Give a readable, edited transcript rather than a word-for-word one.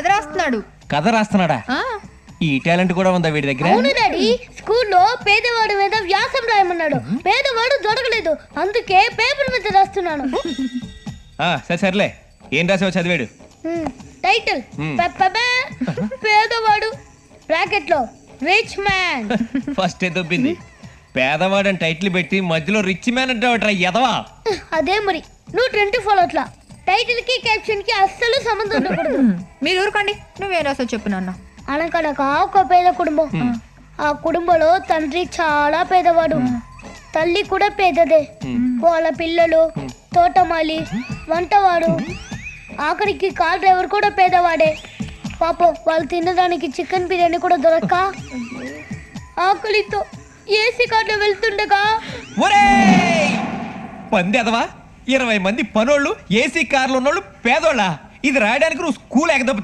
కథ రాస్తున్నాడు. కథ రాస్తున్నాడా? ఈ టాలెంట్ కూడా ఉందా వీడి దగ్గర? అవును డాడీ, స్కూల్లో పేదవాడి మీద వ్యాసం రాయమన్నాడు. పేదవాడు దొరకలేదు, అందుకే పేపర్ మీద రాస్తున్నాను. సర్లే, ఏం రాసావు చదివాడు? టైటిల్ పేదవాడు బ్రాకెట్ లో రిచ్ మ్యాన్. ఫస్ట్ ఏ దొబ్బింది. పేదవాడని టైటిల్ పెట్టి మధ్యలో రిచ్ మ్యాన్ అంటే ఎదవా? అదే మరి, నువ్వు 20 ఫాలో అట్లా టైటిల్ కి క్యాప్షన్ కి అస్సలు సంబంధం ఉండకూడదు. మీరు ఊరుకోండి, నువ్వేం రాసావు చెప్పు నాన్న. అనకనక ఒక పేద కుటుంబం. ఆ కుటుంబంలో తండ్రి చాలా పేదవాడు, తల్లి కూడా పేదదే. వాళ్ళ పిల్లలు తోటమాలి, వంటవాడు, ఆఖరికి కార్ డ్రైవర్ కూడా పేదవాడే. పాపం వాళ్ళు తినడానికి చికెన్ బిర్యానీ కూడా దొరక్క ఆకలితో ఏసీ కార్లో వెళ్తుండగా పంది ఎదవా, 20 మంది పనోళ్ళు ఏసీ కార్లు ఉన్నోళ్ళు పేదోళ్ళ. ఇది రాయడానికి నువ్వు స్కూల్ ఎగదొబ్బ